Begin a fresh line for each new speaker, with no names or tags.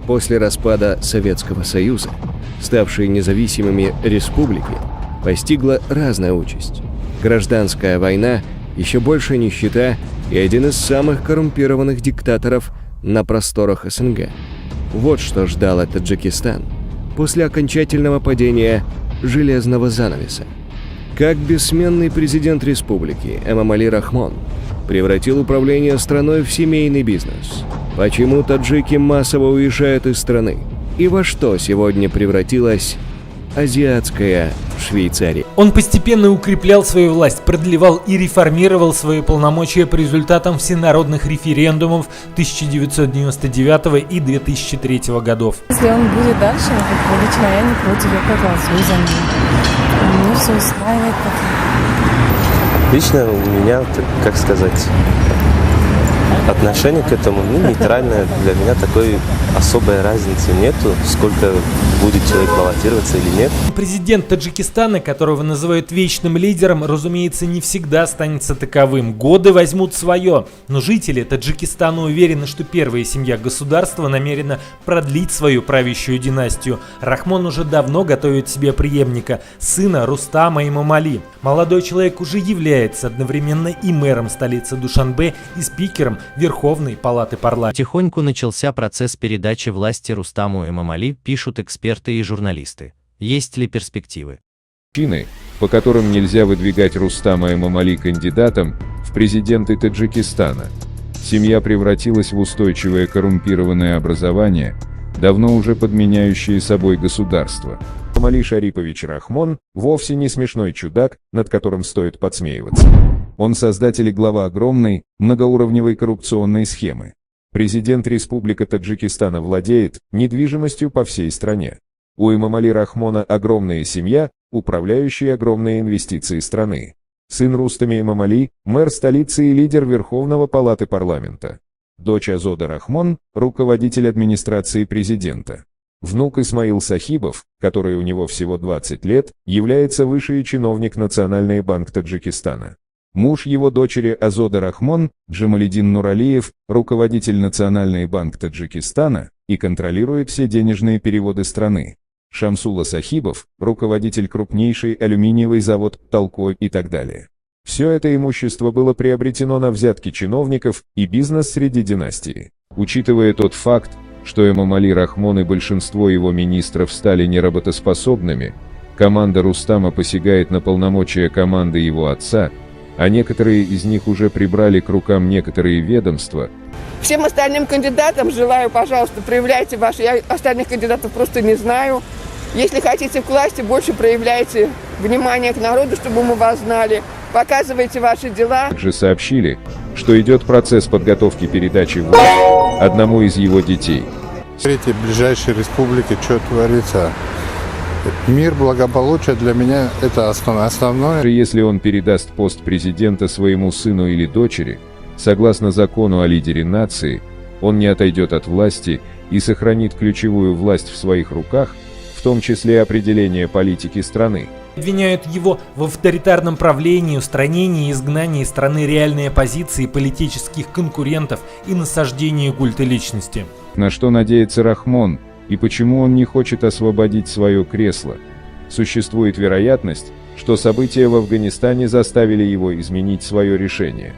После распада Советского Союза, ставшие независимыми республики, постигла разная участь. Гражданская война, еще большая нищета и один из самых коррумпированных диктаторов на просторах СНГ. Вот что ждало Таджикистан после окончательного падения железного занавеса. Как бессменный президент республики Эмомали Рахмон превратил управление страной в семейный бизнес. Почему таджики массово уезжают из страны? И во что сегодня превратилась азиатская Швейцария?
Он постепенно укреплял свою власть, продлевал и реформировал свои полномочия по результатам всенародных референдумов 1999 и 2003 годов.
Если он будет дальше, лично я не против, я проголосую за него. Мне все устраивает пока.
Лично у меня, как сказать, отношение к этому нейтральное. Для меня такой особой разницы нету, сколько будет человек баллотироваться или нет.
Президент Таджикистана, которого называют вечным лидером, разумеется, не всегда останется таковым. Годы возьмут свое. Но жители Таджикистана уверены, что первая семья государства намерена продлить свою правящую династию. Рахмон уже давно готовит себе преемника, сына Рустама Эмомали. Молодой человек уже является одновременно и мэром столицы Душанбе, и спикером Верховной Палаты парламента.
Потихоньку начался процесс передачи власти Рустаму Эмомали, пишут эксперты и журналисты. Есть ли перспективы?
Причины, по которым нельзя выдвигать Рустама Эмомали кандидатом в президенты Таджикистана. Семья превратилась в устойчивое коррумпированное образование, давно уже подменяющее собой государство. Эмомали Шарипович Рахмон вовсе не смешной чудак, над которым стоит подсмеиваться. Он создатель и глава огромной, многоуровневой коррупционной схемы. Президент Республики Таджикистана владеет недвижимостью по всей стране. У Эмомали Рахмона огромная семья, управляющая огромные инвестиции страны. Сын Рустами Эмомали, мэр столицы и лидер Верховного Палаты парламента. Дочь Азода Рахмон, руководитель администрации президента. Внук Исмаил Сахибов, который у него всего 20 лет, является высший чиновник Национальный банк Таджикистана. Муж его дочери Азода Рахмон, Джамалидин Нуралиев, руководитель Национальный банк Таджикистана и контролирует все денежные переводы страны. Шамсула Сахибов, руководитель крупнейший алюминиевый завод Талко и так далее. Все это имущество было приобретено на взятки чиновников и бизнес среди династии. Учитывая тот факт, что Эмомали Рахмон и большинство его министров стали неработоспособными, команда Рустама посягает на полномочия команды его отца, а некоторые из них уже прибрали к рукам некоторые ведомства.
Всем остальным кандидатам желаю, пожалуйста, проявляйте ваши, я остальных кандидатов просто не знаю. Если хотите к власти, больше проявляйте внимание к народу, чтобы мы вас знали. Показывайте ваши дела.
Также сообщили, что идет процесс подготовки передачи власти одному из его детей.
Смотрите, ближайшие республики, что творится. Мир, благополучие для меня это основное.
Если он передаст пост президента своему сыну или дочери, согласно закону о лидере нации, он не отойдет от власти и сохранит ключевую власть в своих руках, в том числе определение политики страны.
Обвиняют его в авторитарном правлении, устранении и изгнании из страны реальной оппозиции, политических конкурентов и насаждении культа личности.
На что надеется Рахмон и почему он не хочет освободить свое кресло? Существует вероятность, что события в Афганистане заставили его изменить свое решение.